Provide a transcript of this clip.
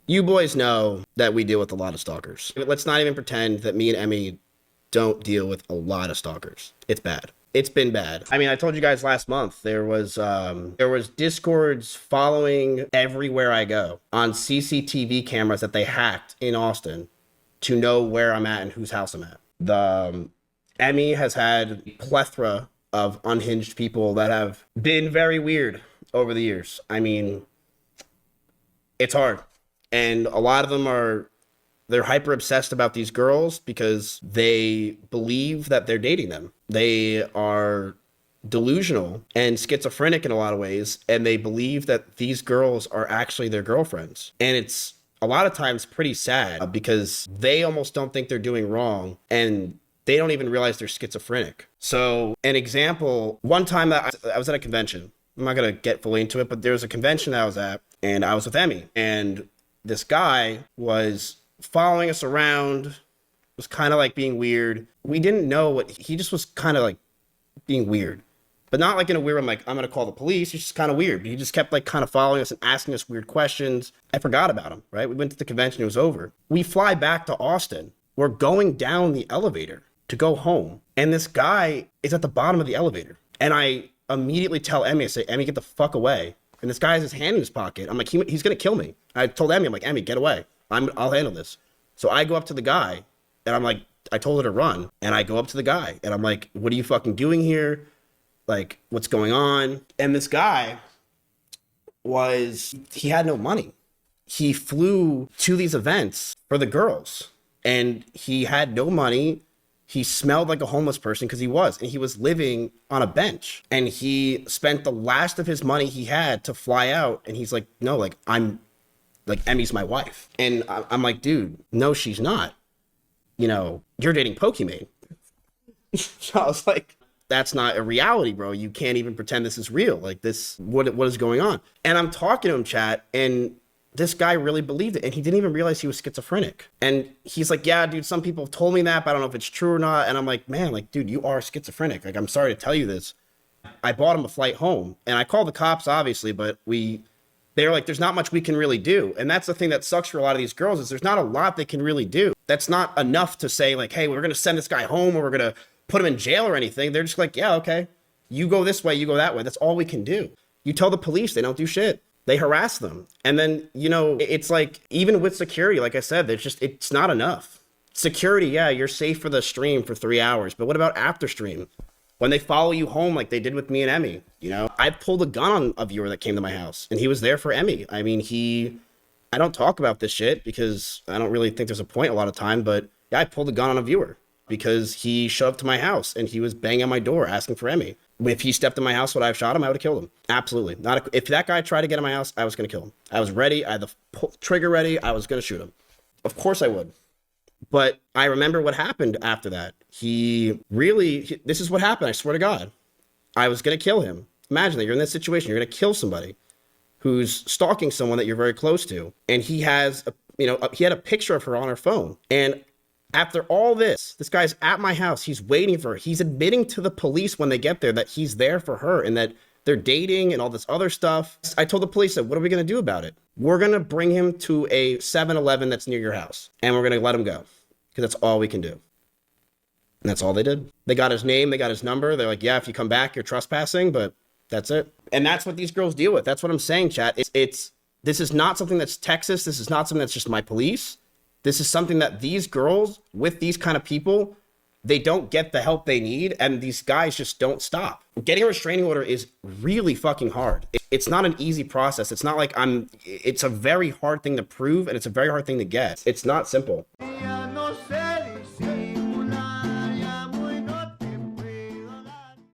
You boys know that we deal with a lot of stalkers. Let's not even pretend that me and Emmy don't deal with a lot of stalkers. It's bad. It's been bad. I mean, I told you guys last month there was discords following everywhere I go on CCTV cameras that they hacked in Austin to know where I'm at and whose house I'm at. Emmy has had a plethora of unhinged people that have been very weird over the years. I mean, it's hard. And a lot of them they're hyper obsessed about these girls because they believe that they're dating them. They are delusional and schizophrenic in a lot of ways, and they believe that these girls are actually their girlfriends. And it's a lot of times pretty sad because they almost don't think they're doing wrong, and they don't even realize they're schizophrenic. So an example, one time that I was at a convention. I'm not going to get fully into it, but there was a convention that I was at, and I was with Emmy, and this guy was following us around, was kind of like being weird. We didn't know he just was kind of like being weird, but not like in a weird, I'm going to call the police. He's just kind of weird. He just kept like kind of following us and asking us weird questions. I forgot about him, right? We went to the convention, it was over. We fly back to Austin. We're going down the elevator to go home, and this guy is at the bottom of the elevator. And I immediately tell Emmy, I say, Emmy, get the fuck away. And this guy has his hand in his pocket. I'm like, he's going to kill me. I told Emmy, I'm like, Emmy, get away. I'll handle this. So I go up to the guy, and I'm like, I told her to run. And I go up to the guy, and I'm like, what are you fucking doing here? Like, what's going on? And this guy he had no money. He flew to these events for the girls, and he had no money. He smelled like a homeless person because and he was living on a bench, and he spent the last of his money he had to fly out. And he's like, no, like Emmy's my wife. And I'm like, dude, no, she's not. You know, you're dating Pokimane. So I was like, that's not a reality, bro. You can't even pretend this is real. Like what is going on? And I'm talking to him, chat, and this guy really believed it, and he didn't even realize he was schizophrenic. And he's like, yeah, dude, some people have told me that, but I don't know if it's true or not. And I'm like, man, like, dude, you are schizophrenic. Like, I'm sorry to tell you this. I bought him a flight home, and I called the cops, obviously, but they're like, there's not much we can really do. And that's the thing that sucks for a lot of these girls is there's not a lot they can really do. That's not enough to say like, hey, we're going to send this guy home or we're going to put him in jail or anything. They're just like, yeah, okay. You go this way, you go that way. That's all we can do. You tell the police, they don't do shit. They harass them. And then, you know, it's like, even with security, like I said, it's not enough. Security, yeah, you're safe for the stream for 3 hours. But what about after stream? When they follow you home like they did with me and Emmy, you know? I pulled a gun on a viewer that came to my house, and he was there for Emmy. I mean, I don't talk about this shit because I don't really think there's a point a lot of time, but yeah, I pulled a gun on a viewer because he showed up to my house and he was banging on my door asking for Emmy. If he stepped in my house, would I have shot him? I would have killed him. Absolutely. If that guy tried to get in my house, I was going to kill him. I was ready. I had the trigger ready. I was going to shoot him. Of course I would. But I remember what happened after that. This is what happened. I swear to God. I was going to kill him. Imagine that you're in this situation. You're going to kill somebody who's stalking someone that you're very close to. And he had a picture of her on her phone. And after all this guy's at my house. He's waiting for her. He's admitting to the police when they get there that he's there for her and that they're dating and all this other stuff. I told the police, what are we going to do about it? We're going to bring him to a 7-Eleven that's near your house, and we're going to let him go because that's all we can do. And that's all they did. They got his name. They got his number. They're like, yeah, if you come back, you're trespassing, but that's it. And that's what these girls deal with. That's what I'm saying, chat. This is not something that's Texas. This is not something that's just my police. This is something that these girls with these kind of people, they don't get the help they need, and these guys just don't stop. Getting a restraining order is really fucking hard. It's not an easy process. It's not like it's a very hard thing to prove, and it's a very hard thing to get. It's not simple.